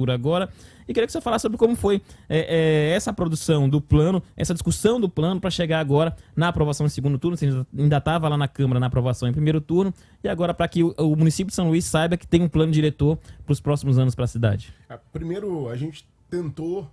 agora, e queria que você falasse sobre como foi essa produção do plano, essa discussão do plano para chegar agora na aprovação em segundo turno. Você ainda estava lá na Câmara na aprovação em primeiro turno, e agora para que o município de São Luís saiba que tem um plano diretor para os próximos anos para a cidade. Primeiro, a gente tentou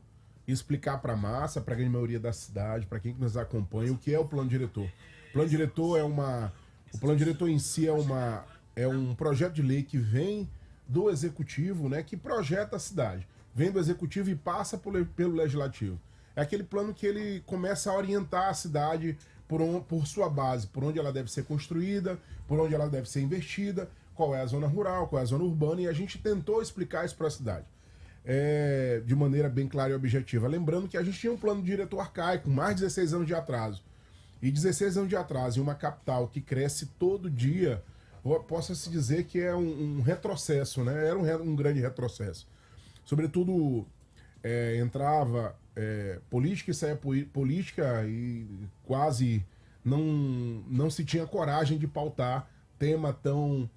explicar para a massa, para a grande maioria da cidade, para quem nos acompanha, o que é o plano diretor. O plano diretor em si é um projeto de lei que vem do executivo, né, que projeta a cidade. Vem do executivo e passa pelo legislativo. É aquele plano que ele começa a orientar a cidade por sua base, por onde ela deve ser construída, por onde ela deve ser investida, qual é a zona rural, qual é a zona urbana, e a gente tentou explicar isso para a cidade. De maneira bem clara e objetiva. Lembrando que a gente tinha um plano diretor arcaico, mais de 16 anos de atraso. E 16 anos de atraso em uma capital que cresce todo dia, possa-se dizer que é um retrocesso, né? Era um grande retrocesso. Sobretudo, entrava política e saía política e quase não se tinha coragem de pautar tema tão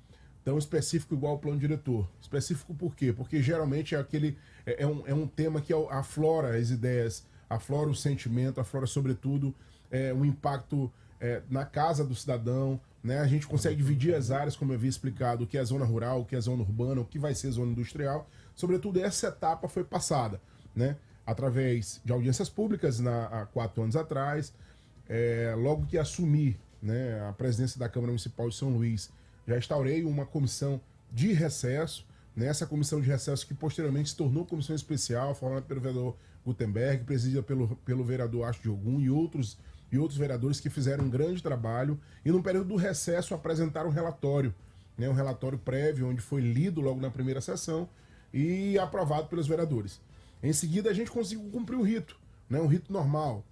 específico igual o plano diretor. Específico por quê? Porque geralmente é um tema que aflora as ideias, aflora o sentimento, aflora sobretudo o impacto na casa do cidadão, né? A gente consegue dividir as áreas, como eu havia explicado, o que é zona rural, o que é zona urbana, o que vai ser zona industrial. Sobretudo, essa etapa foi passada, né? Através de audiências públicas há 4 anos atrás. Logo que assumi, né, a presidência da Câmara Municipal de São Luís, já instaurei uma comissão de recesso, né? Essa comissão de recesso que posteriormente se tornou comissão especial, formada pelo vereador Gutenberg, presidida pelo vereador Astro Diogun e outros vereadores que fizeram um grande trabalho e no período do recesso apresentaram um relatório, né, um relatório prévio, onde foi lido logo na primeira sessão e aprovado pelos vereadores. Em seguida, a gente conseguiu cumprir o rito, né, um rito normal,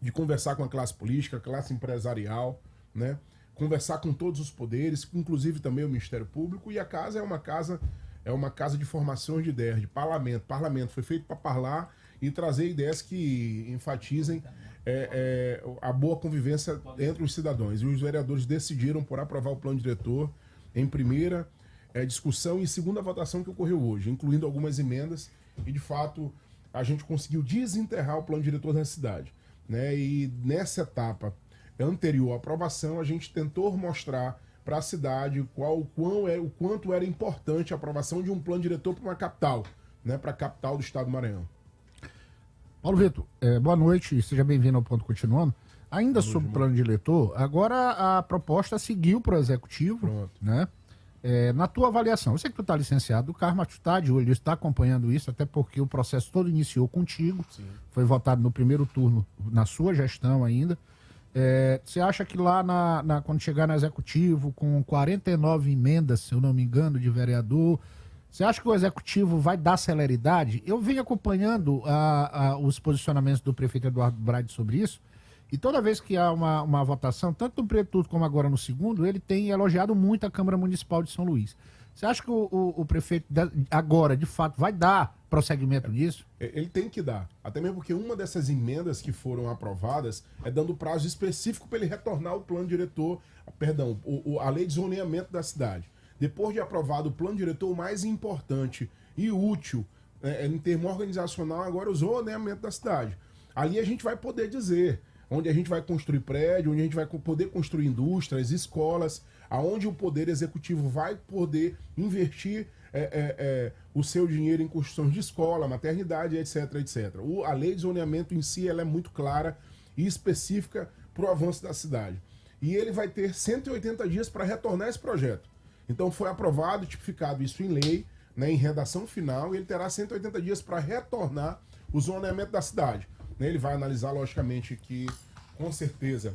de conversar com a classe política, a classe empresarial, né, conversar com todos os poderes, inclusive também o Ministério Público, e a casa é uma casa de formação de ideias, de parlamento. Parlamento foi feito para falar e trazer ideias que enfatizem a boa convivência entre os cidadãos. E os vereadores decidiram por aprovar o plano diretor em primeira discussão e segunda votação que ocorreu hoje, incluindo algumas emendas, e de fato a gente conseguiu desenterrar o plano diretor da cidade, né? E nessa etapa anterior à aprovação, a gente tentou mostrar para a cidade o quanto era importante a aprovação de um plano diretor para uma capital, né? Para a capital do estado do Maranhão. Paulo Vitor, boa noite, seja bem-vindo ao Ponto Continuando. Ainda sobre o plano diretor, agora a proposta seguiu para o executivo. Pronto. Né? Na tua avaliação, eu sei que tu está licenciado do cargo, mas tu está de olho, está acompanhando isso, até porque o processo todo iniciou contigo. Sim. Foi votado no primeiro turno, na sua gestão ainda. Você acha que lá, quando chegar no executivo, com 49 emendas, se eu não me engano, de vereador, você acha que o executivo vai dar celeridade? Eu venho acompanhando os posicionamentos do prefeito Eduardo Braide sobre isso, e toda vez que há uma votação, tanto no primeiro turno como agora no segundo, ele tem elogiado muito a Câmara Municipal de São Luís. Você acha que o prefeito agora, de fato, vai dar prosseguimento nisso? Ele tem que dar. Até mesmo porque uma dessas emendas que foram aprovadas é dando prazo específico para ele retornar ao plano diretor, a lei de zoneamento da cidade. Depois de aprovado o plano diretor, o mais importante e útil em termo organizacional agora é o zoneamento da cidade. Ali a gente vai poder dizer onde a gente vai construir prédio, onde a gente vai poder construir indústrias, escolas, aonde o poder executivo vai poder investir o seu dinheiro em construção de escola, maternidade, etc, etc. A lei de zoneamento em si ela é muito clara e específica para o avanço da cidade. E ele vai ter 180 dias para retornar esse projeto. Então foi aprovado, tipificado isso em lei, né, em redação final, e ele terá 180 dias para retornar o zoneamento da cidade. Ele vai analisar, logicamente, que, com certeza,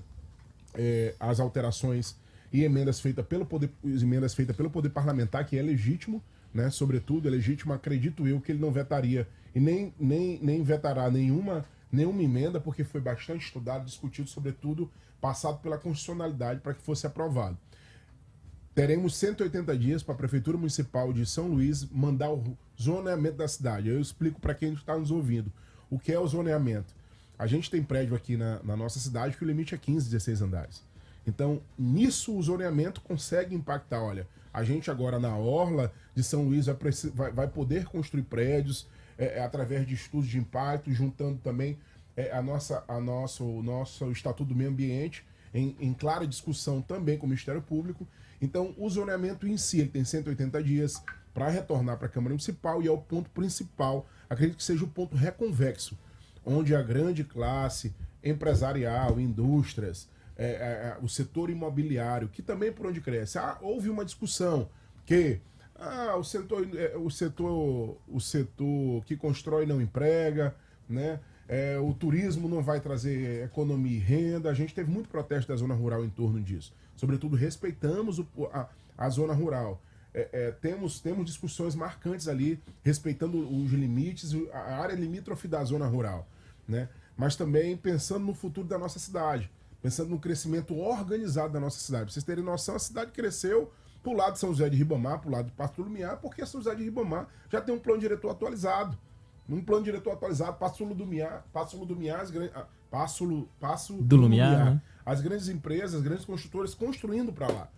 as alterações e emendas feitas pelo poder parlamentar, que é legítimo, né, sobretudo, é legítimo, acredito eu, que ele não vetaria e nem vetará nenhuma emenda, porque foi bastante estudado, discutido, sobretudo, passado pela constitucionalidade para que fosse aprovado. Teremos 180 dias para a Prefeitura Municipal de São Luís mandar o zoneamento da cidade. Eu explico para quem está nos ouvindo o que é o zoneamento. A gente tem prédio aqui na nossa cidade que o limite é 15, 16 andares. Então, nisso o zoneamento consegue impactar. Olha, a gente agora na orla de São Luís vai poder construir prédios através de estudos de impacto, juntando também o nosso Estatuto do Meio Ambiente em clara discussão também com o Ministério Público. Então, o zoneamento em si ele tem 180 dias para retornar para a Câmara Municipal e é o ponto principal, acredito que seja o ponto reconvexo, onde a grande classe empresarial, indústrias, o setor imobiliário, que também por onde cresce. Houve uma discussão que o setor que constrói não emprega, né? O turismo não vai trazer economia e renda. A gente teve muito protesto da zona rural em torno disso. Sobretudo, respeitamos a zona rural. Temos discussões marcantes ali, respeitando os limites, a área limítrofe da zona rural, né? Mas também pensando no futuro da nossa cidade, pensando no crescimento organizado da nossa cidade. Pra vocês terem noção, a cidade cresceu pro lado de São José de Ribamar, pro lado de Passo do Lumiar, porque São José de Ribamar já tem um plano diretor atualizado. Um plano diretor atualizado, Passo do Lumiar, Né? As grandes empresas, as grandes construtoras construindo para lá.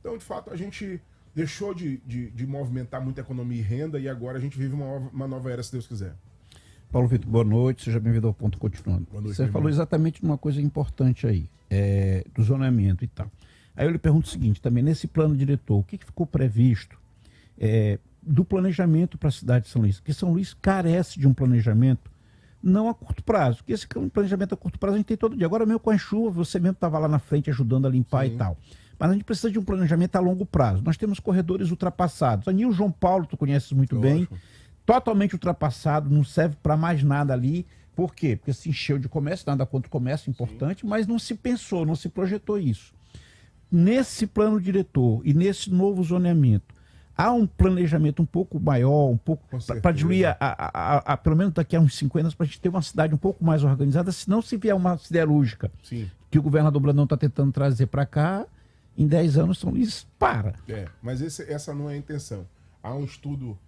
Então, de fato, a gente deixou de movimentar muita economia e renda e agora a gente vive uma nova era, se Deus quiser. Paulo Vitor, boa noite, seja bem-vindo ao Ponto Continuando. Você falou exatamente de uma coisa importante aí, do zoneamento e tal. Aí eu lhe pergunto o seguinte, também nesse plano diretor, o que ficou previsto do planejamento para a cidade de São Luís? Porque São Luís carece de um planejamento não a curto prazo, porque esse planejamento a curto prazo a gente tem todo dia. Agora mesmo com a chuva, você mesmo estava lá na frente ajudando a limpar. Sim. E tal. Mas a gente precisa de um planejamento a longo prazo. Nós temos corredores ultrapassados. A Nil João Paulo, tu conheces muito bem, totalmente ultrapassado, não serve para mais nada ali. Por quê? Porque se encheu de comércio, nada contra o comércio, importante, sim, mas não se pensou, não se projetou isso. Nesse plano diretor e nesse novo zoneamento, há um planejamento um pouco maior, um pouco para diluir, pelo menos daqui a uns 50 anos, para a gente ter uma cidade um pouco mais organizada, senão se vier uma siderúrgica, sim, que o governador Brandão está tentando trazer para cá, em 10 anos São Luís para. Mas essa não é a intenção. Há um estudo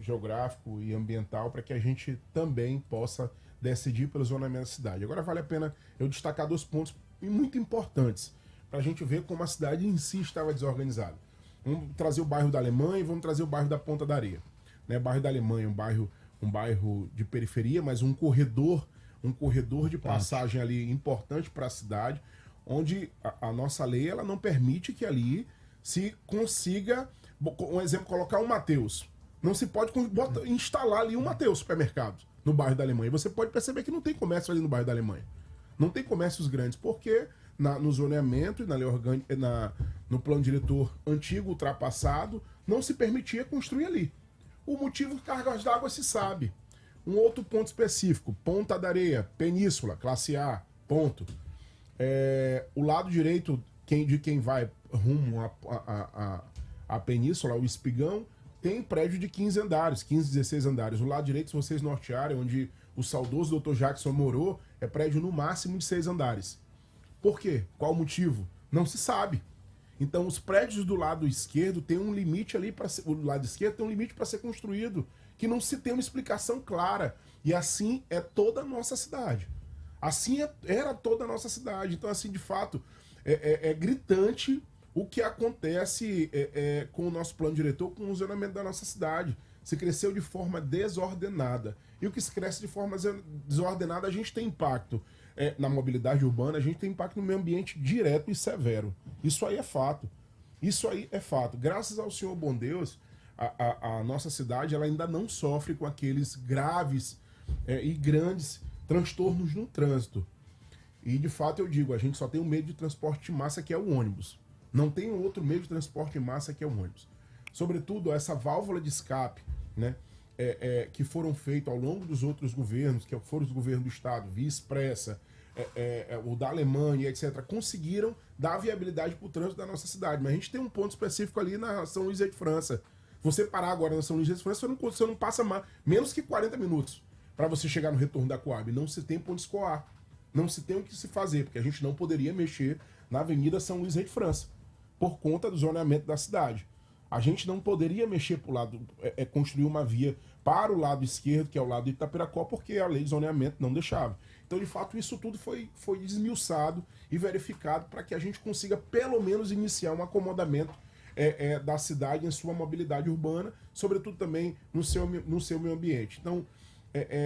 geográfico e ambiental para que a gente também possa decidir pelo zoneamento da cidade. Agora vale a pena eu destacar 2 pontos muito importantes para a gente ver como a cidade em si estava desorganizada. Vamos trazer o bairro da Alemanha e vamos trazer o bairro da Ponta da Areia. Né? Bairro da Alemanha, um bairro de periferia, mas um corredor de passagem ali importante para a cidade, onde a nossa lei ela não permite que ali se consiga, um exemplo, colocar um Mateus. Não se pode instalar ali um Mateus supermercado no bairro da Alemanha. Você pode perceber que não tem comércio ali no bairro da Alemanha. Não tem comércios grandes, porque no zoneamento e na lei orgânica, no plano diretor antigo, ultrapassado, não se permitia construir ali. O motivo, cargas d'água se sabe. Um outro ponto específico, Ponta da Areia, Península, classe A, ponto. O lado direito de quem vai rumo à Península, o Espigão, tem prédio de 15 andares, 15, 16 andares. O lado direito, se vocês nortearem, onde o saudoso Dr. Jackson morou, é prédio no máximo de 6 andares. Por quê? Qual o motivo? Não se sabe. Então, os prédios do lado esquerdo têm um limite ali para ser. O lado esquerdo tem um limite para ser construído, que não se tem uma explicação clara. E assim é toda a nossa cidade. Assim era toda a nossa cidade. Então, assim, de fato, é gritante o que acontece com o nosso plano diretor, com o zoneamento da nossa cidade. Se cresceu de forma desordenada. E o que se cresce de forma desordenada, a gente tem impacto na mobilidade urbana, a gente tem impacto no meio ambiente direto e severo. Isso aí é fato. Isso aí é fato. Graças ao Senhor bom Deus, a nossa cidade ela ainda não sofre com aqueles graves e grandes transtornos no trânsito. E, de fato, eu digo, a gente só tem um meio de transporte de massa, que é o ônibus. Não tem outro meio de transporte de massa, que é o ônibus. Sobretudo, essa válvula de escape, né, que foram feitos ao longo dos outros governos, que foram os governos do Estado, Via Expressa, o da Alemanha, etc., conseguiram dar viabilidade para o trânsito da nossa cidade. Mas a gente tem um ponto específico ali na São Luís de França. Você parar agora na São Luís de França, você não passa menos que 40 minutos para você chegar no retorno da Coab. Não se tem ponto escoar. Não se tem o que se fazer, porque a gente não poderia mexer na Avenida São Luís de França, por conta do zoneamento da cidade. A gente não poderia mexer para o lado, construir uma via para o lado esquerdo, que é o lado de Itapiracó, porque a lei de zoneamento não deixava. Então, de fato, isso tudo foi desmiuçado e verificado para que a gente consiga, pelo menos, iniciar um acomodamento da cidade em sua mobilidade urbana, sobretudo também no seu meio ambiente. Então,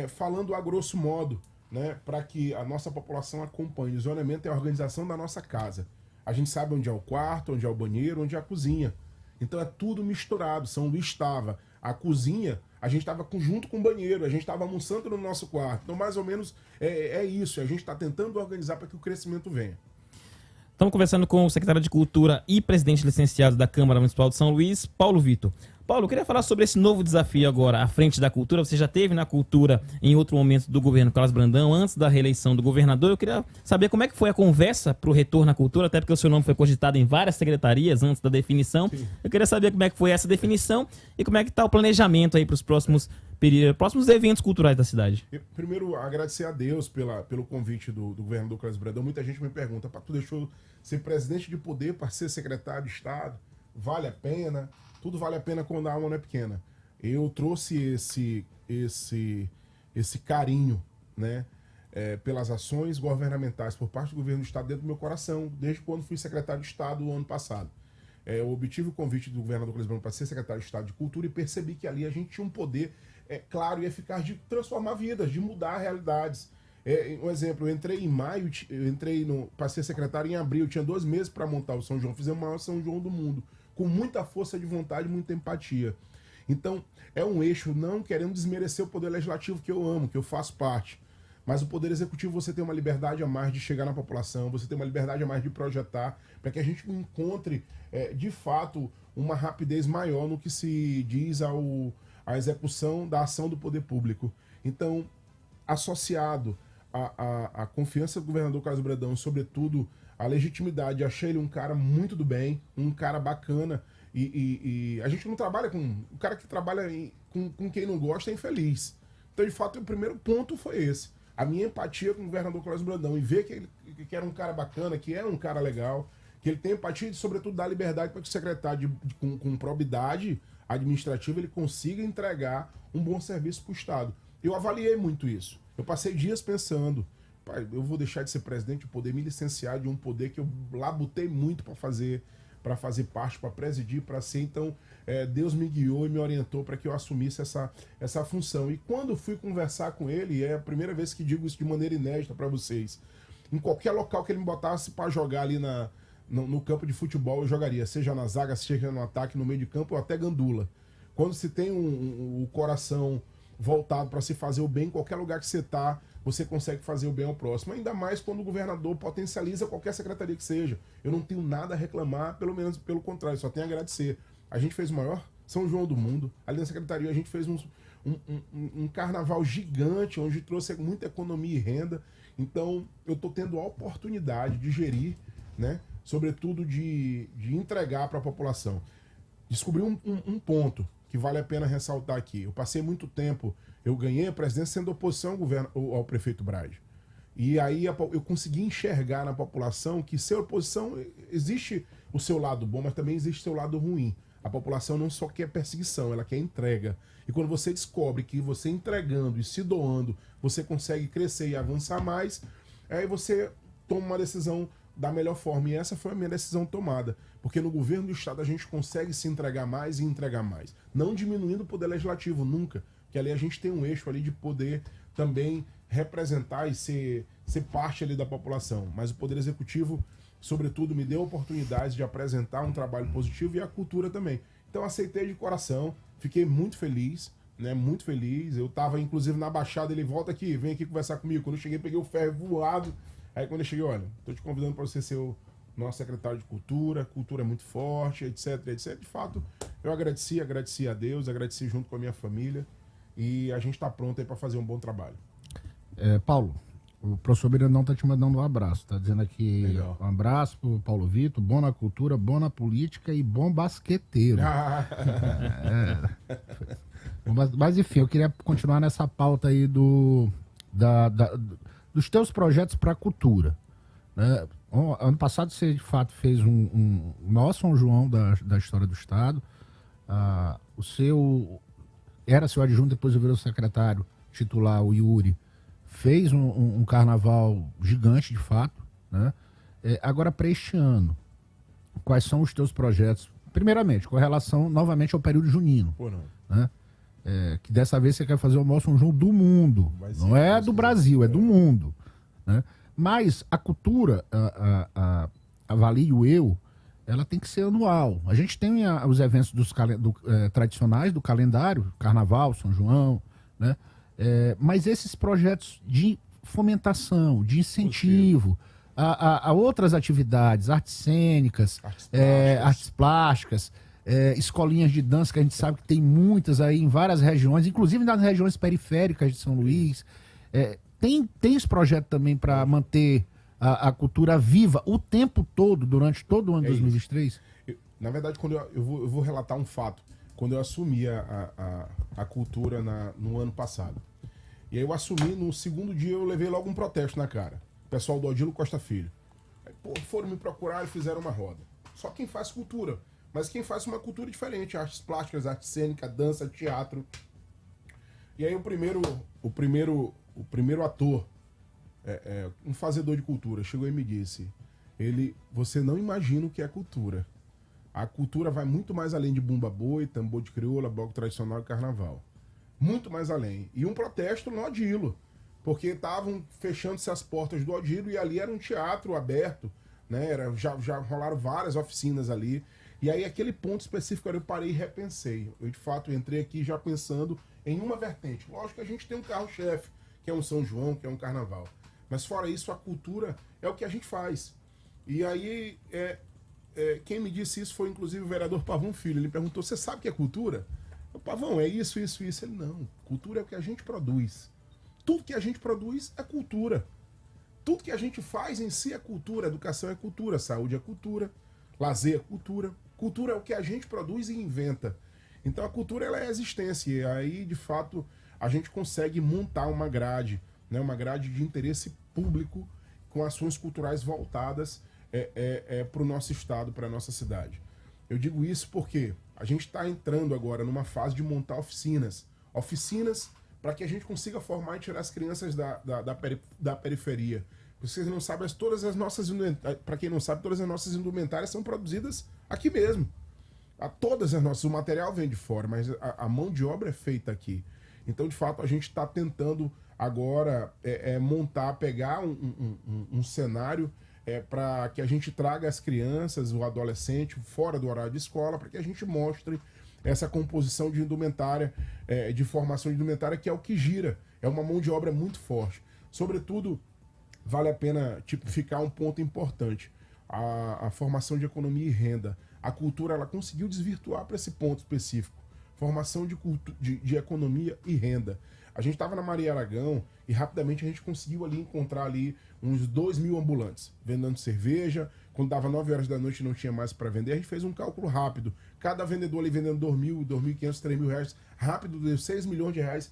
falando a grosso modo, né, para que a nossa população acompanhe, o zoneamento é a organização da nossa casa. A gente sabe onde é o quarto, onde é o banheiro, onde é a cozinha. Então é tudo misturado. São Luís estava. A cozinha, a gente estava junto com o banheiro, a gente estava almoçando no nosso quarto. Então, mais ou menos, é isso. A gente está tentando organizar para que o crescimento venha. Estamos conversando com o secretário de Cultura e presidente licenciado da Câmara Municipal de São Luís, Paulo Vitor. Paulo, eu queria falar sobre esse novo desafio agora à frente da cultura. Você já teve na cultura em outro momento do governo Carlos Brandão, antes da reeleição do governador. Eu queria saber como é que foi a conversa para o retorno à cultura, até porque o seu nome foi cogitado em várias secretarias antes da definição. Sim. Eu queria saber como é que foi essa definição e como é que está o planejamento aí para os próximos eventos culturais da cidade. Primeiro, agradecer a Deus pelo convite do governador Carlos Brandão. Muita gente me pergunta, tu deixou ser presidente de poder para ser secretário de Estado? Vale a pena? Tudo vale a pena quando a alma não é pequena. Eu trouxe esse carinho, né, pelas ações governamentais por parte do governo do Estado dentro do meu coração, desde quando fui secretário de Estado o ano passado. Eu obtive o convite do governador Carlos Brandão para ser secretário de Estado de Cultura e percebi que ali a gente tinha um poder claro e eficaz de transformar vidas, de mudar realidades. Um exemplo, eu entrei em maio, para ser secretário em abril, eu tinha 2 meses para montar o São João, fizemos o maior São João do mundo, com muita força de vontade, muita empatia. Então, é um eixo, não querendo desmerecer o Poder Legislativo, que eu amo, que eu faço parte. Mas o Poder Executivo, você tem uma liberdade a mais de chegar na população, você tem uma liberdade a mais de projetar, para que a gente encontre, de fato, uma rapidez maior no que se diz à execução da ação do poder público. Então, associado à confiança do governador Carlos Brandão, sobretudo a legitimidade, achei ele um cara muito do bem, um cara bacana, e a gente não trabalha com... O cara que trabalha com quem não gosta é infeliz. Então, de fato, o primeiro ponto foi esse. A minha empatia com o governador Carlos Brandão, e ver que era um cara bacana, que é um cara legal, que ele tem empatia e, sobretudo, dá liberdade para que o secretário, com probidade administrativa, ele consiga entregar um bom serviço para o Estado. Eu avaliei muito isso. Eu passei dias pensando, eu vou deixar de ser presidente, poder me licenciar de um poder que eu labutei muito para fazer parte, para presidir, para ser. Então, Deus me guiou e me orientou para que eu assumisse essa função. E quando fui conversar com ele, é a primeira vez que digo isso de maneira inédita para vocês, em qualquer local que ele me botasse para jogar ali no campo de futebol, eu jogaria, seja na zaga, seja no ataque, no meio de campo, ou até gandula. Quando se tem o coração voltado para se fazer o bem, em qualquer lugar que você está, você consegue fazer o bem ao próximo. Ainda mais quando o governador potencializa qualquer secretaria que seja. Eu não tenho nada a reclamar, pelo menos pelo contrário, só tenho a agradecer. A gente fez o maior São João do mundo. Ali na secretaria a gente fez um carnaval gigante, onde trouxe muita economia e renda. Então, eu estou tendo a oportunidade de gerir, né? Sobretudo de entregar para a população. Descobri um ponto que vale a pena ressaltar aqui. Eu passei muito tempo, eu ganhei a presidência sendo oposição ao prefeito Braz. E aí eu consegui enxergar na população que ser oposição, existe o seu lado bom, mas também existe o seu lado ruim. A população não só quer perseguição, ela quer entrega. E quando você descobre que você entregando e se doando, você consegue crescer e avançar mais, aí você toma uma decisão da melhor forma. E essa foi a minha decisão tomada. Porque no governo do Estado a gente consegue se entregar mais e entregar mais. Não diminuindo o poder legislativo, nunca. Que ali a gente tem um eixo ali de poder também representar e ser parte ali da população. Mas o poder executivo, sobretudo, me deu a oportunidade de apresentar um trabalho positivo e a cultura também. Então aceitei de coração, fiquei muito feliz, né? Muito feliz. Eu estava inclusive na Baixada, ele volta aqui, vem aqui conversar comigo. Quando eu cheguei, peguei o ferro voado. Aí quando eu cheguei, olha, estou te convidando para você ser o nosso secretário de cultura é muito forte, etc, etc. De fato, eu agradeci a Deus, agradeci junto com a minha família e a gente está pronto aí para fazer um bom trabalho. Paulo, o professor Mirandão está te mandando um abraço, está dizendo aqui legal. Um abraço para o Paulo Vitor, bom na cultura, bom na política e bom basqueteiro. Mas enfim, eu queria continuar nessa pauta aí dos teus projetos para a cultura, né? Ano passado você de fato fez o maior São João da história do Estado. era seu adjunto, depois virou secretário titular, o Yuri, fez um carnaval gigante, de fato, né? Agora, para este ano, quais são os teus projetos? Primeiramente, com relação, novamente, ao período junino. Pô, não. Né? Que dessa vez você quer fazer o maior São João do mundo. Não é do Brasil, é do mundo. Né? Mas a cultura, avalio eu, ela tem que ser anual. A gente tem os eventos tradicionais do calendário, Carnaval, São João, né? Mas esses projetos de fomentação, de incentivo a outras atividades, artes cênicas, artes plásticas, escolinhas de dança, que a gente sabe que tem muitas aí em várias regiões, inclusive nas regiões periféricas de São Luís. Tem esse projeto também para manter a cultura viva o tempo todo, durante todo o ano de 2023? Na verdade, quando eu vou relatar um fato. Quando eu assumi a cultura no ano passado. E aí eu assumi, no segundo dia eu levei logo um protesto na cara. O pessoal do Odilo Costa Filho. Aí, foram me procurar e fizeram uma roda. Só quem faz cultura. Mas quem faz uma cultura diferente. Artes plásticas, arte cênica, dança, teatro. E aí o primeiro ator, um fazedor de cultura, chegou e me disse: você não imagina o que é cultura. A cultura vai muito mais além de bumba boi, tambor de crioula, bloco tradicional e carnaval. Muito mais além. E um protesto no Odilo, porque estavam fechando-se as portas do Odilo e ali era um teatro aberto, né? Já rolaram várias oficinas ali. E aí aquele ponto específico eu parei e repensei. Eu de fato entrei aqui já pensando em uma vertente. Lógico que a gente tem um carro-chefe, que é um São João, que é um carnaval. Mas fora isso, a cultura é o que a gente faz. E aí quem me disse isso foi inclusive o vereador Pavão Filho. Ele perguntou: você sabe o que é cultura? Eu, Pavão, é isso, isso, isso. Ele: não, cultura é o que a gente produz. Tudo que a gente produz é cultura. Tudo que a gente faz em si é cultura. Educação é cultura, saúde é cultura, lazer é cultura. Cultura é o que a gente produz e inventa. Então a cultura, ela é a existência. E aí, de fato, a gente consegue montar uma grade, né? Uma grade de interesse público com ações culturais voltadas para o nosso estado, para a nossa cidade. Eu digo isso porque a gente está entrando agora numa fase de montar oficinas para que a gente consiga formar e tirar as crianças da periferia. Vocês não sabem, para quem não sabe, todas as nossas indumentárias são produzidas aqui mesmo. Todas as nossas, o material vem de fora, mas a mão de obra é feita aqui. Então, de fato, a gente está tentando agora pegar um cenário para que a gente traga as crianças, o adolescente, fora do horário de escola, para que a gente mostre essa composição de indumentária, de formação de indumentária, que é o que gira. É uma mão de obra muito forte. Sobretudo, vale a pena tipificar um ponto importante. A formação de economia e renda. A cultura, ela conseguiu desvirtuar para esse ponto específico. Formação de economia e renda. A gente estava na Maria Aragão e rapidamente a gente conseguiu ali encontrar ali uns 2.000 ambulantes vendendo cerveja. Quando dava 9 horas da noite e não tinha mais para vender, a gente fez um cálculo rápido. Cada vendedor ali vendendo 2.000, 2.500, 3.000 reais, rápido, deu 6 milhões de reais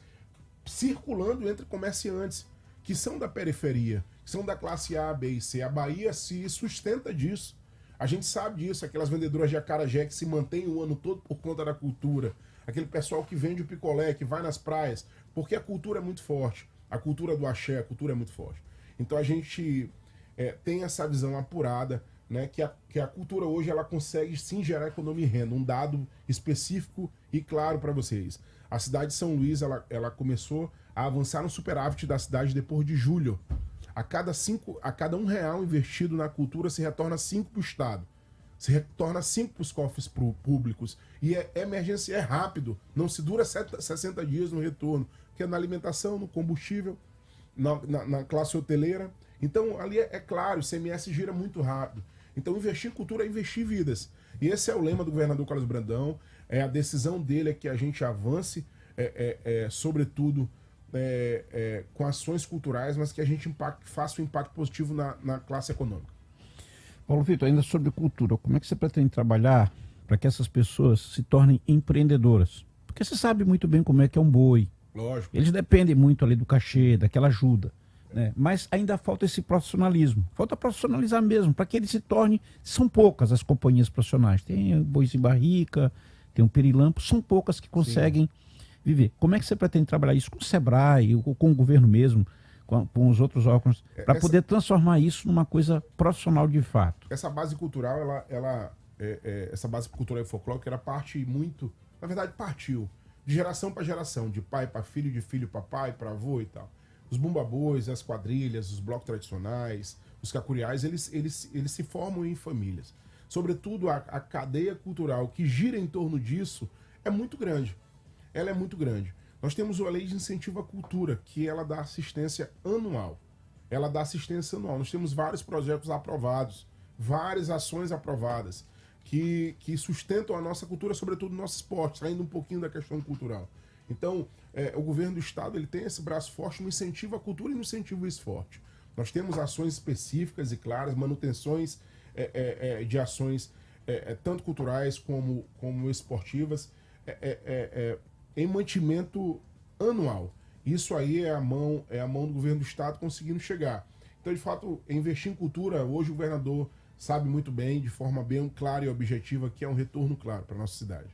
circulando entre comerciantes que são da periferia, que são da classe A, B e C. A Bahia se sustenta disso. A gente sabe disso, aquelas vendedoras de acarajé que se mantêm o ano todo por conta da cultura. Aquele pessoal que vende o picolé, que vai nas praias, porque a cultura é muito forte. A cultura do axé, a cultura é muito forte. Então a gente tem essa visão apurada, né, que a cultura hoje ela consegue sim gerar economia e renda. Um dado específico e claro para vocês. A cidade de São Luís ela começou a avançar no superávit da cidade depois de julho. A cada R$1 investido na cultura se retorna 5 para o Estado. Se retorna 5 para os cofres públicos. E é emergência, é rápido. Não se dura 60 dias no retorno. Porque é na alimentação, no combustível, na classe hoteleira. Então, ali é claro, o ICMS gira muito rápido. Então, investir em cultura é investir vidas. E esse é o lema do governador Carlos Brandão. A decisão dele é que a gente avance, sobretudo, com ações culturais, mas que a gente faça um impacto positivo na classe econômica. Paulo Vitor, ainda sobre cultura, como é que você pretende trabalhar para que essas pessoas se tornem empreendedoras? Porque você sabe muito bem como é que é um boi. Lógico. Eles dependem muito ali do cachê, daquela ajuda. Né? Mas ainda falta esse profissionalismo. Falta profissionalizar mesmo, para que eles se tornem... São poucas as companhias profissionais. Tem Bois e Barrica, tem o Perilampo, são poucas que conseguem Viver, como é que você pretende trabalhar isso com o Sebrae, com o governo mesmo, com os outros órgãos, para poder transformar isso numa coisa profissional de fato? Essa base cultural, essa base cultural e folclórica, ela parte muito, na verdade partiu, de geração para geração, de pai para filho, de filho para pai, para avô e tal. Os bumba-bois, as quadrilhas, os blocos tradicionais, os cacuriais, eles se formam em famílias. Sobretudo, a cadeia cultural que gira em torno disso é muito grande. Ela é muito grande. Nós temos a Lei de Incentivo à Cultura, que ela dá assistência anual. Nós temos vários projetos aprovados, várias ações aprovadas, que sustentam a nossa cultura, sobretudo o nosso esporte, saindo um pouquinho da questão cultural. Então, o governo do estado ele tem esse braço forte no incentivo à cultura e no incentivo ao esporte. Nós temos ações específicas e claras, manutenções de ações tanto culturais como esportivas, em mantimento anual. Isso aí é a mão do governo do estado conseguindo chegar. Então, de fato, investir em cultura, hoje o governador sabe muito bem, de forma bem clara e objetiva, que é um retorno claro para a nossa cidade.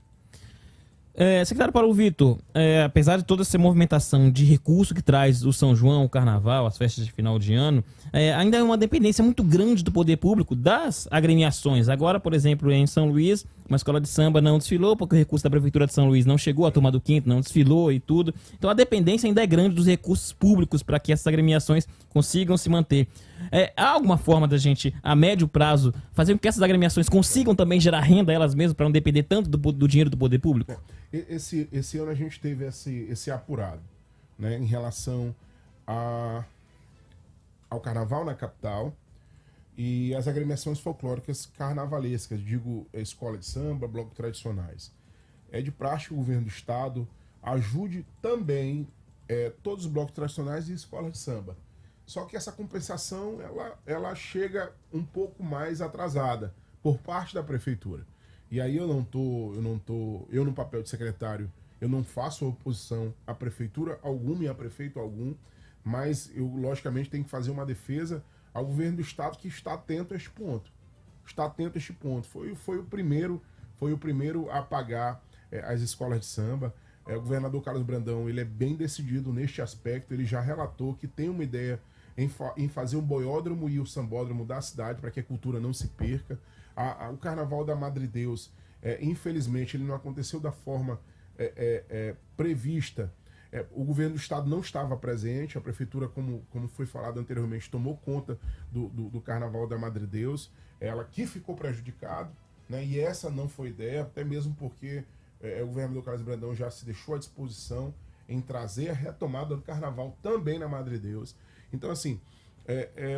Secretário Paulo Vitor, apesar de toda essa movimentação de recurso que traz o São João, o Carnaval, as festas de final de ano, ainda é uma dependência muito grande do poder público das agremiações. Agora, por exemplo, em São Luís, uma escola de samba não desfilou porque o recurso da Prefeitura de São Luís não chegou, a turma do Quinto não desfilou e tudo. Então a dependência ainda é grande dos recursos públicos para que essas agremiações consigam se manter. Há alguma forma da gente, a médio prazo, fazer com que essas agremiações consigam também gerar renda elas mesmas para não depender tanto do dinheiro do poder público? Esse ano a gente teve esse apurado, né, em relação ao carnaval na capital e as agremiações folclóricas carnavalescas, digo, escola de samba, blocos tradicionais. É de praxe que o governo do estado ajude também todos os blocos tradicionais e escolas de samba. Só que essa compensação ela chega um pouco mais atrasada por parte da prefeitura. E aí eu no papel de secretário, eu não faço oposição à prefeitura alguma e a prefeito algum, mas eu logicamente tenho que fazer uma defesa ao governo do estado que está atento a este ponto. Foi o primeiro a pagar as escolas de samba. O governador Carlos Brandão, ele é bem decidido neste aspecto, ele já relatou que tem uma ideia em fazer o boiódromo e o sambódromo da cidade para que a cultura não se perca. O Carnaval da Madre Deus, infelizmente, ele não aconteceu da forma prevista. O governo do estado não estava presente, a prefeitura, como foi falado anteriormente, tomou conta do Carnaval da Madre Deus, ela que ficou prejudicada, né? E essa não foi ideia, até mesmo porque o governador Carlos Brandão já se deixou à disposição em trazer a retomada do Carnaval também na Madre Deus. Então, assim,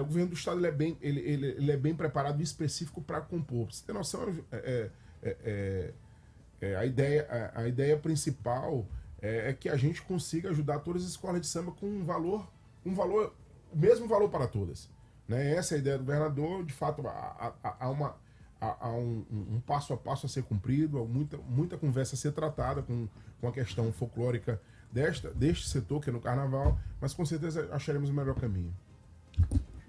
o governo do estado ele é bem preparado e específico para compor. Pra você ter noção, a ideia principal é que a gente consiga ajudar todas as escolas de samba com o mesmo valor para todas. Né? Essa é a ideia do governador. De fato, há um passo a passo a ser cumprido, há muita conversa a ser tratada com a questão folclórica deste setor, que é no Carnaval, mas com certeza acharemos o melhor caminho.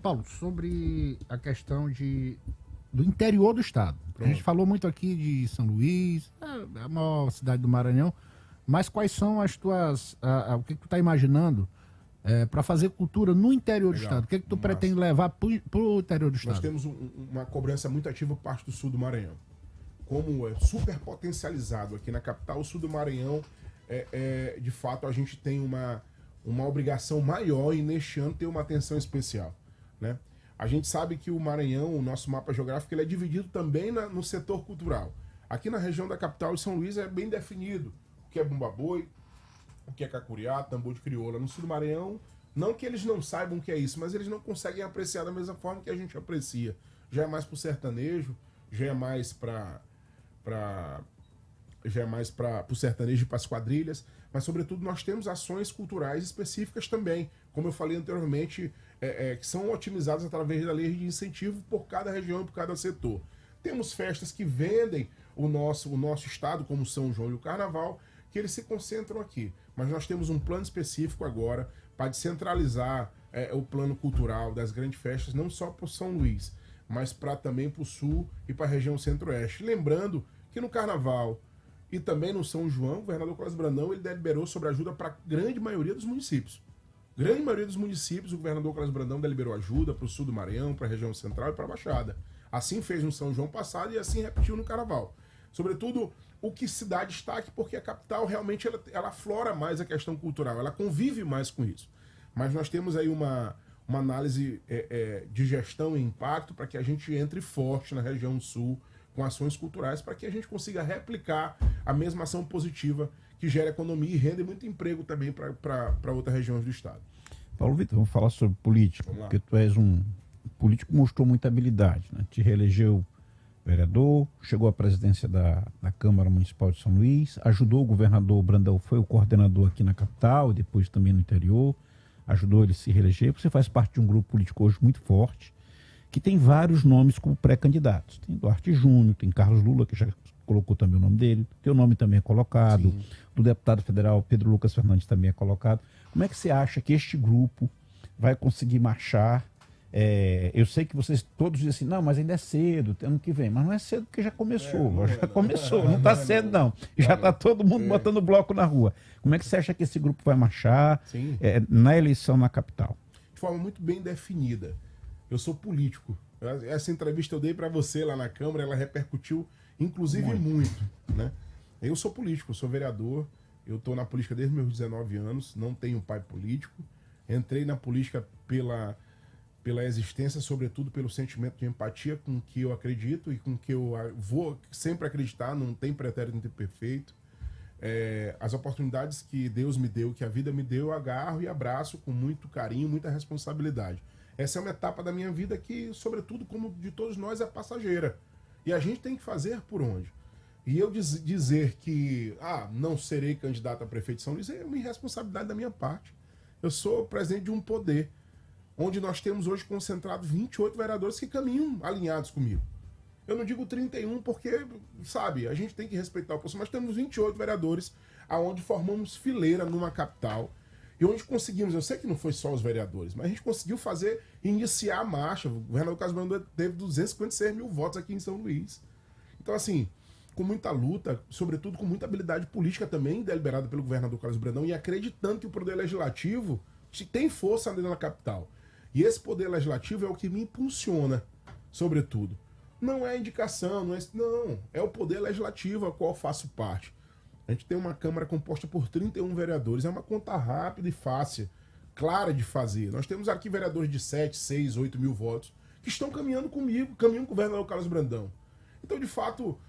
Paulo, sobre a questão do interior do estado. Pronto. A gente falou muito aqui de São Luís, a maior cidade do Maranhão, mas quais são as tuas... o que tu está imaginando para fazer cultura no interior do estado? O que tu pretende levar para o interior do estado? Nós temos uma cobrança muito ativa por parte do sul do Maranhão. Como é super potencializado aqui na capital, o sul do Maranhão, de fato, a gente tem uma obrigação maior e neste ano ter uma atenção especial. Né? A gente sabe que o Maranhão, o nosso mapa geográfico, ele é dividido também no setor cultural. Aqui na região da capital de São Luís é bem definido o que é bumba-boi, o que é cacuriá, tambor de crioula. No sul do Maranhão, não que eles não saibam o que é isso, mas eles não conseguem apreciar da mesma forma que a gente aprecia. Já é mais pro sertanejo, já é mais para o sertanejo e para as quadrilhas, mas sobretudo nós temos ações culturais específicas também, como eu falei anteriormente, que são otimizadas através da lei de incentivo por cada região e por cada setor. Temos festas que vendem o nosso estado, como São João e o Carnaval, que eles se concentram aqui. Mas nós temos um plano específico agora para descentralizar o plano cultural das grandes festas, não só para o São Luís, mas também para o Sul e para a região Centro-Oeste. Lembrando que no Carnaval E também no São João, o governador Carlos Brandão ele deliberou sobre ajuda para a grande maioria dos municípios. Grande maioria dos municípios, o governador Carlos Brandão deliberou ajuda para o sul do Maranhão, para a região central e para a Baixada. Assim fez no São João passado e assim repetiu no Carnaval. Sobretudo, o que se dá destaque, porque a capital realmente ela aflora mais a questão cultural, ela convive mais com isso. Mas nós temos aí uma análise de gestão e impacto para que a gente entre forte na região sul com ações culturais, para que a gente consiga replicar a mesma ação positiva que gera economia e renda e muito emprego também para outras regiões do estado. Paulo Vitor, vamos falar sobre política, porque tu és um político que mostrou muita habilidade, né? Te reelegeu vereador, chegou à presidência da Câmara Municipal de São Luís, ajudou o governador Brandão, foi o coordenador aqui na capital e depois também no interior, ajudou ele a se reeleger. Você faz parte de um grupo político hoje muito forte, que tem vários nomes como pré-candidatos. Tem Duarte Júnior, tem Carlos Lula, que já colocou também o nome dele, teu nome também é colocado, sim, do deputado federal Pedro Lucas Fernandes também é colocado. Como é que você acha que este grupo vai conseguir marchar? Eu sei que vocês todos dizem assim, não, mas ainda é cedo, ano que vem. Mas não é cedo porque já começou, não está cedo não. Já está todo mundo botando bloco na rua. Como é que você acha que esse grupo vai marchar na eleição na capital? De forma muito bem definida. Eu sou político. Essa entrevista eu dei para você lá na Câmara, ela repercutiu inclusive muito, né? Eu sou político, eu sou vereador, eu estou na política desde meus 19 anos, não tenho pai político. Entrei na política pela existência, sobretudo pelo sentimento de empatia com que eu acredito e com que eu vou sempre acreditar, não tem pretérito perfeito. As oportunidades que Deus me deu, que a vida me deu, eu agarro e abraço com muito carinho, muita responsabilidade. Essa é uma etapa da minha vida que, sobretudo, como de todos nós, é passageira. E a gente tem que fazer por onde. E eu dizer que não serei candidato a prefeito de São Luís é uma irresponsabilidade da minha parte. Eu sou presidente de um poder onde nós temos hoje concentrado 28 vereadores que caminham alinhados comigo. Eu não digo 31 porque, sabe, a gente tem que respeitar o posto, mas temos 28 vereadores aonde formamos fileira numa capital e onde conseguimos, eu sei que não foi só os vereadores, mas a gente conseguiu iniciar a marcha. O governador Carlos Brandão teve 256 mil votos aqui em São Luís. Então, assim, com muita luta, sobretudo com muita habilidade política também, deliberada pelo governador Carlos Brandão, e acreditando que o poder legislativo tem força dentro da capital. E esse poder legislativo é o que me impulsiona, sobretudo. Não é indicação, não, é o poder legislativo a qual eu faço parte. A gente tem uma Câmara composta por 31 vereadores, é uma conta rápida e fácil, clara de fazer. Nós temos aqui vereadores de 7, 6, 8 mil votos que estão caminhando comigo, caminhando com o governador Carlos Brandão. Então, de fato,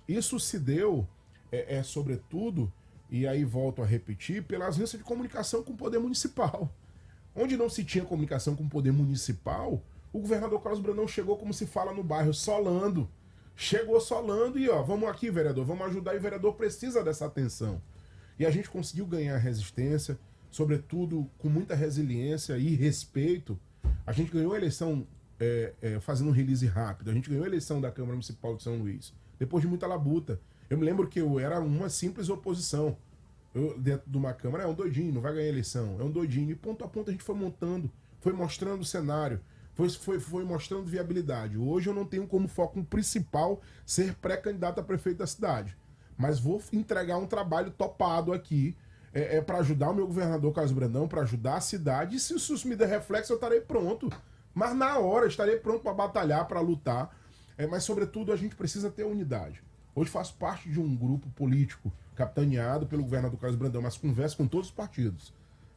isso se deu, sobretudo, e aí volto a repetir, pela ausência de comunicação com o poder municipal. Onde não se tinha comunicação com o poder municipal, o governador Carlos Brandão chegou, como se fala no bairro, solando. Chegou solando e, vamos aqui, vereador, vamos ajudar, e o vereador precisa dessa atenção. E a gente conseguiu ganhar resistência, sobretudo com muita resiliência e respeito. A gente ganhou a eleição fazendo um release rápido, a gente ganhou a eleição da Câmara Municipal de São Luís, depois de muita labuta. Eu me lembro que eu era uma simples oposição. Eu, dentro de uma Câmara, é um doidinho, não vai ganhar eleição, é um doidinho. E ponto a ponto a gente foi montando, foi mostrando o cenário, foi mostrando viabilidade. Hoje eu não tenho como foco principal ser pré-candidato a prefeito da cidade. Mas vou entregar um trabalho topado aqui para ajudar o meu governador Carlos Brandão, para ajudar a cidade. E se isso me der reflexo, eu estarei pronto. Mas na hora, estarei pronto para batalhar, para lutar. Mas, sobretudo, a gente precisa ter unidade. Hoje faço parte de um grupo político capitaneado pelo governador Carlos Brandão, mas converso com todos os partidos.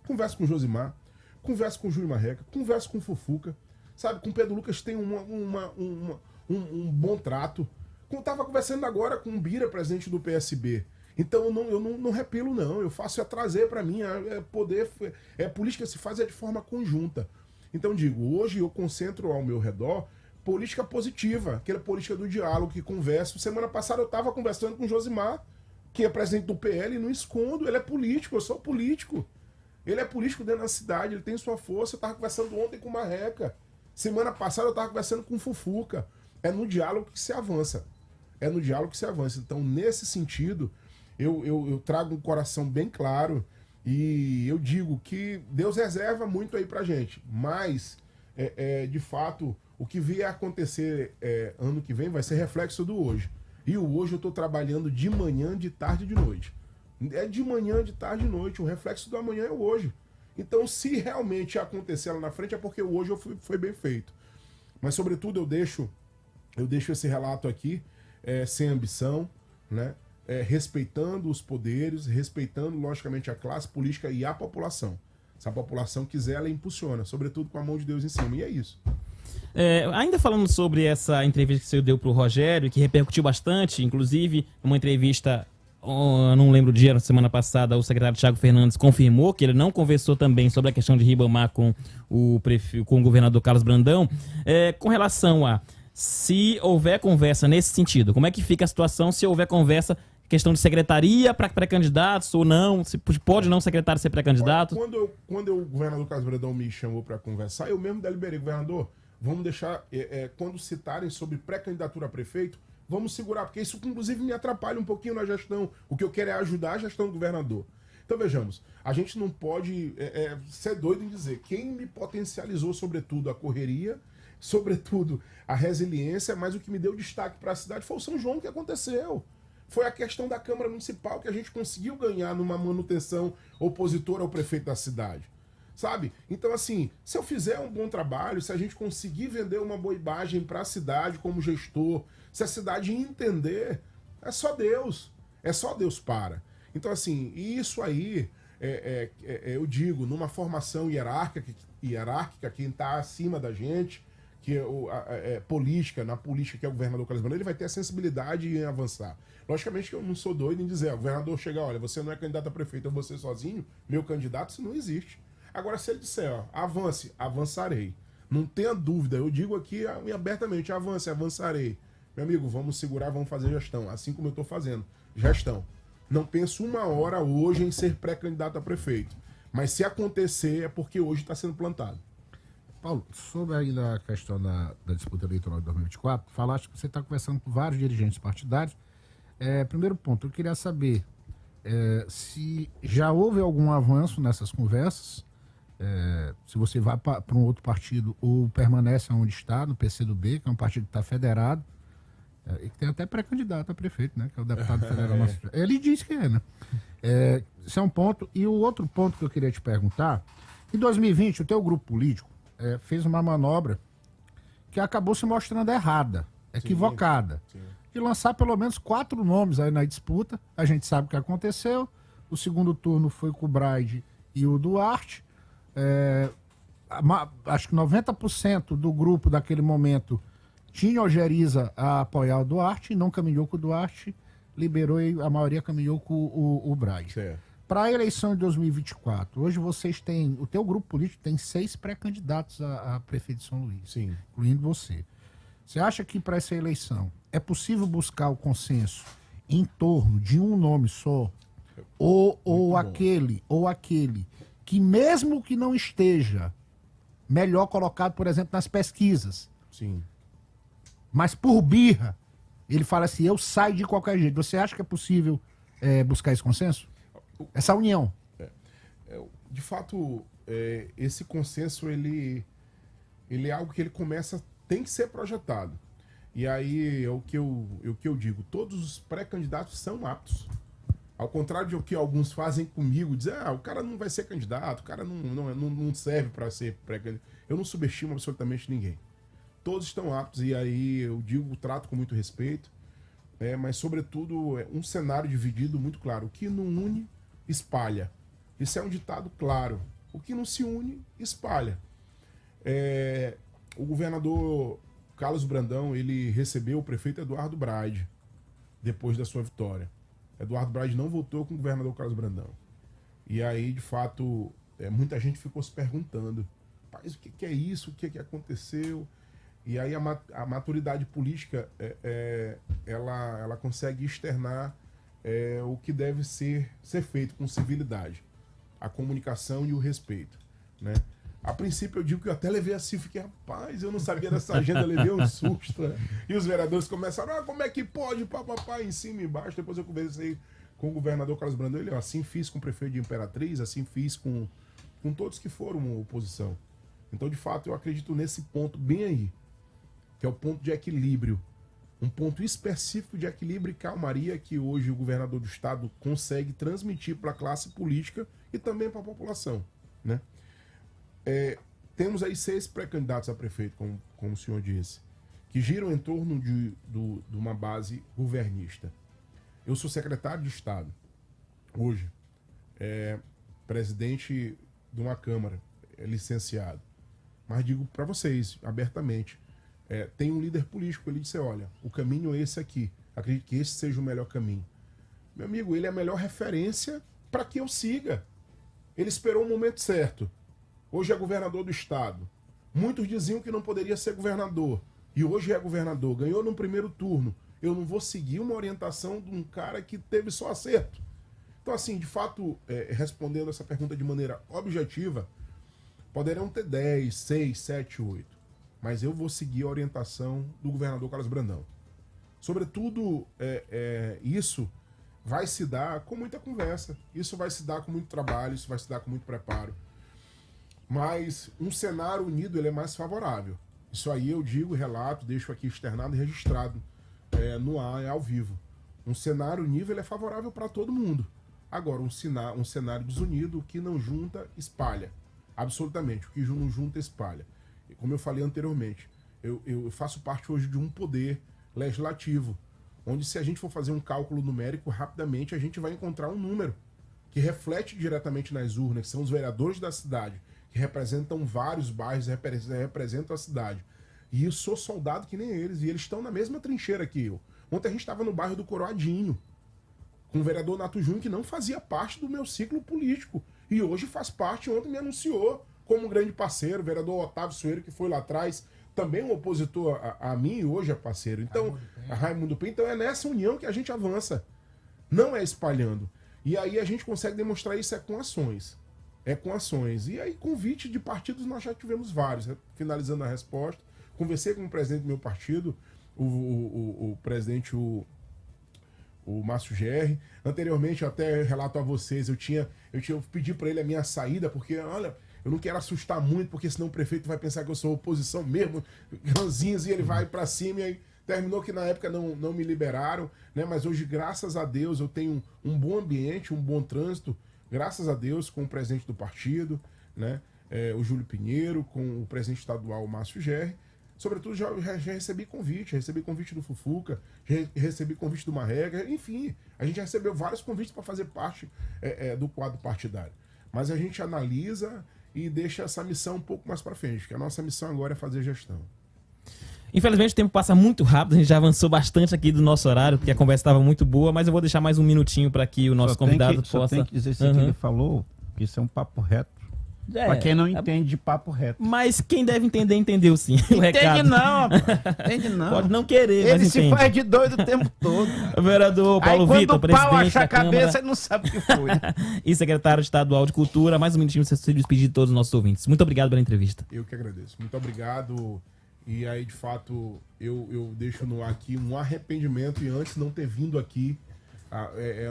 Converso com o Josimar, converso com o Júlio Marreca, converso com o Fufuca. Sabe, com o Pedro Lucas tem um bom trato. Estava conversando agora com o Bira, presidente do PSB. Então eu não repelo, não. Eu faço trazer para mim. Política se faz de forma conjunta. Então digo, hoje eu concentro ao meu redor política positiva, aquela política do diálogo que converso. Semana passada eu estava conversando com o Josimar, que é presidente do PL, e não escondo, ele é político, eu sou político. Ele é político dentro da cidade, ele tem sua força. Eu estava conversando ontem com o Marreca. Semana passada eu estava conversando com o Fufuca. É no diálogo que se avança. Então, nesse sentido, eu trago um coração bem claro e eu digo que Deus reserva muito aí pra gente. Mas, de fato, o que vier a acontecer ano que vem vai ser reflexo do hoje. E hoje eu estou trabalhando de manhã, de tarde e de noite. É de manhã, de tarde e de noite. O reflexo do amanhã é o hoje. Então, se realmente acontecer lá na frente, é porque o hoje foi bem feito. Mas, sobretudo, eu deixo esse relato aqui sem ambição, né? Respeitando os poderes, respeitando, logicamente, a classe política e a população. Se a população quiser, ela impulsiona, sobretudo com a mão de Deus em cima. E é isso. Ainda falando sobre essa entrevista que você deu para o Rogério, que repercutiu bastante, inclusive, uma entrevista, eu não lembro o dia, na semana passada, o secretário Thiago Fernandes confirmou que ele não conversou também sobre a questão de Ribamar com o governador Carlos Brandão. Com relação a se houver conversa nesse sentido, como é que fica a situação se houver conversa, questão de secretaria para pré-candidatos ou não, se pode ou não o secretário ser pré-candidato? Quando o governador Carlos Brandão me chamou para conversar, eu mesmo deliberei, governador, vamos deixar, quando citarem sobre pré-candidatura a prefeito, vamos segurar, porque isso inclusive me atrapalha um pouquinho na gestão. O que eu quero é ajudar a gestão do governador. Então vejamos, a gente não pode ser doido em dizer quem me potencializou sobretudo a correria, sobretudo a resiliência, mas o que me deu destaque para a cidade foi o São João que aconteceu. Foi a questão da Câmara Municipal que a gente conseguiu ganhar numa manutenção opositora ao prefeito da cidade. Sabe? Então, assim, se eu fizer um bom trabalho, se a gente conseguir vender uma boa imagem para a cidade como gestor, se a cidade entender, é só Deus. É só Deus para. Então, assim, isso aí, eu digo, numa formação hierárquica, quem está acima da gente, que política, na política que é o governador Carlos Brandão, ele vai ter a sensibilidade em avançar. Logicamente que eu não sou doido em dizer, o governador chegar, olha, você não é candidato a prefeito, eu vou ser sozinho, meu candidato, isso não existe. Agora, se ele disser, ó, avance, avançarei. Não tenha dúvida, eu digo aqui abertamente, avance, avançarei. Meu amigo, vamos segurar, vamos fazer gestão, assim como eu estou fazendo, gestão. Não penso uma hora hoje em ser pré-candidato a prefeito. Mas se acontecer, é porque hoje está sendo plantado. Paulo, sobre ainda a questão da disputa eleitoral de 2024, falaste que você está conversando com vários dirigentes partidários. Primeiro ponto, eu queria saber se já houve algum avanço nessas conversas, se você vai para um outro partido ou permanece onde está, no PCdoB, que é um partido que está federado, e que tem até pré-candidato a prefeito, né, que é o deputado federal nosso. Ele diz que né? Esse é um ponto. E o outro ponto que eu queria te perguntar, em 2020, o teu grupo político fez uma manobra que acabou se mostrando errada, equivocada. Sim. De lançar pelo menos 4 nomes aí na disputa. A gente sabe o que aconteceu. O segundo turno foi com o Braide e o Duarte. Acho que 90% do grupo daquele momento tinha ojeriza a apoiar o Duarte e não caminhou com o Duarte, liberou e a maioria caminhou com o Braide. Para a eleição de 2024, hoje vocês têm, o teu grupo político tem 6 pré-candidatos a prefeito de São Luís, sim, incluindo você. Você acha que para essa eleição é possível buscar o consenso em torno de um nome só? Ou aquele que, mesmo que não esteja melhor colocado, por exemplo, nas pesquisas, sim, mas por birra, ele fala assim, eu saio de qualquer jeito. Você acha que é possível buscar esse consenso? Essa união? De fato, esse consenso, ele é algo que ele começa, tem que ser projetado. E aí é o que eu digo, todos os pré-candidatos são aptos. Ao contrário do que alguns fazem comigo, dizer, o cara não vai ser candidato, o cara não serve para ser pré-candidato. Eu não subestimo absolutamente ninguém. Todos estão aptos, e aí eu digo, trato com muito respeito, mas sobretudo um cenário dividido muito claro. O que não une, espalha. Isso é um ditado claro. O que não se une, espalha. O governador Carlos Brandão, ele recebeu o prefeito Eduardo Braide depois da sua vitória. Eduardo Braide não votou com o governador Carlos Brandão. E aí, de fato, muita gente ficou se perguntando, mas o que é isso? O que aconteceu? E aí a maturidade política, ela consegue externar o que deve ser feito com civilidade. A comunicação e o respeito, né? A princípio eu digo que eu até levei assim, fiquei, rapaz, eu não sabia dessa agenda, levei um susto, né? E os vereadores começaram, como é que pode, papapá, em cima e embaixo. Depois eu conversei com o governador Carlos Brandão, ele, assim fiz com o prefeito de Imperatriz, assim fiz com todos que foram oposição. Então, de fato, eu acredito nesse ponto bem aí, que é o ponto de equilíbrio. um ponto específico de equilíbrio e calmaria que hoje o governador do estado consegue transmitir para a classe política e também para a população, né? Temos aí 6 pré-candidatos a prefeito, como o senhor disse, que giram em torno de uma base governista. Eu sou secretário de Estado, hoje, presidente de uma Câmara, licenciado. Mas digo para vocês, abertamente, tem um líder político, ele disse, olha, o caminho é esse aqui, acredito que esse seja o melhor caminho. Meu amigo, ele é a melhor referência para que eu siga. Ele esperou o momento certo. Hoje é governador do estado. Muitos diziam que não poderia ser governador. E hoje é governador. Ganhou no primeiro turno. Eu não vou seguir uma orientação de um cara que teve só acerto. Então, assim, de fato, respondendo essa pergunta de maneira objetiva, poderão ter 10, 6, 7, 8. Mas eu vou seguir a orientação do governador Carlos Brandão. Sobretudo, isso vai se dar com muita conversa. Isso vai se dar com muito trabalho, isso vai se dar com muito preparo. Mas um cenário unido ele é mais favorável. Isso aí eu digo, relato, deixo aqui externado e registrado no ar, ao vivo. Um cenário unido ele é favorável para todo mundo. Agora, um cenário desunido, o que não junta, espalha. Absolutamente. O que não junta, espalha. E como eu falei anteriormente, eu faço parte hoje de um poder legislativo, onde se a gente for fazer um cálculo numérico, rapidamente a gente vai encontrar um número que reflete diretamente nas urnas, que são os vereadores da cidade, que representam vários bairros, representam a cidade. E eu sou soldado que nem eles, e eles estão na mesma trincheira que eu. Ontem a gente estava no bairro do Coroadinho, com o vereador Nato Júnior, que não fazia parte do meu ciclo político. E hoje faz parte, ontem me anunciou como um grande parceiro, o vereador Otávio Soeiro, que foi lá atrás, também um opositor a mim e hoje é parceiro. Então, Raimundo Penha. Então é nessa união que a gente avança, não é espalhando. E aí a gente consegue demonstrar isso com ações. Com ações. E aí, convite de partidos nós já tivemos vários. Finalizando a resposta, conversei com o presidente do meu partido, o presidente, o Márcio Gerri. Anteriormente, eu até relato a vocês, eu pedi para ele a minha saída, porque, olha, eu não quero assustar muito, porque senão o prefeito vai pensar que eu sou oposição mesmo, ranzinhos, e ele vai para cima, e aí terminou que na época não me liberaram, né? Mas hoje, graças a Deus, eu tenho um bom ambiente, um bom trânsito, graças a Deus, com o presidente do partido, né? O Júlio Pinheiro, com o presidente estadual, o Márcio Gerri. Sobretudo, já recebi convite do Fufuca, recebi convite do Marrega, enfim, a gente recebeu vários convites para fazer parte do quadro partidário. Mas a gente analisa e deixa essa missão um pouco mais para frente, que a nossa missão agora é fazer gestão. Infelizmente o tempo passa muito rápido, a gente já avançou bastante aqui do nosso horário, porque a conversa estava muito boa, mas eu vou deixar mais um minutinho para que o nosso convidado possa... Só tem que dizer assim, que ele falou, que isso é um papo reto. Pra quem não entende de papo reto. Mas quem deve entender, entendeu sim. Entende não, entende não. Pode não querer, ele mas se entende. faz de doido o tempo todo. O vereador Paulo Vitor, presidente da Câmara. Aí quando o pau acha a cabeça, ele não sabe o que foi. E secretário estadual de Cultura. Mais um minutinho para você se despedir de todos os nossos ouvintes. Muito obrigado pela entrevista. Eu que agradeço. Muito obrigado. E aí, de fato, eu deixo no ar aqui um arrependimento e antes não ter vindo aqui.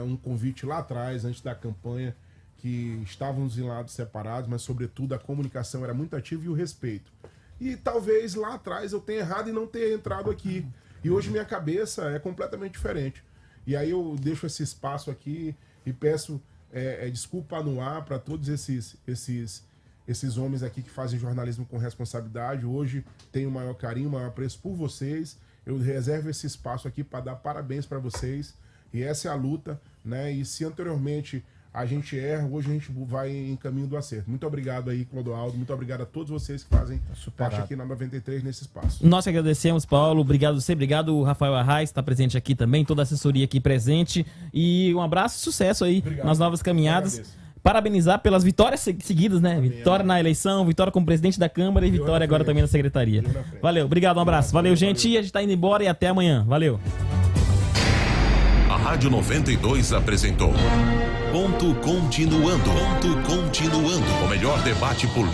Um convite lá atrás, antes da campanha, que estávamos em lados separados, mas sobretudo a comunicação era muito ativa e o respeito. E talvez lá atrás eu tenha errado e não ter entrado aqui. E hoje minha cabeça é completamente diferente. E aí eu deixo esse espaço aqui e peço desculpa no ar para todos esses homens aqui que fazem jornalismo com responsabilidade. Hoje tenho o maior carinho, o maior apreço por vocês. Eu reservo esse espaço aqui para dar parabéns para vocês. E essa é a luta, né? E se anteriormente a gente erra, hoje a gente vai em caminho do acerto. Muito obrigado aí, Clodoaldo. Muito obrigado a todos vocês que fazem parte aqui na 93 nesse espaço. Nós que agradecemos, Paulo. Obrigado você. Obrigado, o Rafael Arraes, está presente aqui também. Toda a assessoria aqui presente. E um abraço e sucesso aí nas novas caminhadas. Parabenizar pelas vitórias seguidas, né? Vitória na eleição, vitória como presidente da Câmara e vitória agora também na secretaria. Valeu, obrigado, um abraço. Valeu, gente. A gente tá indo embora e até amanhã. Valeu. A Rádio 92 apresentou Ponto Continuando. O melhor debate político.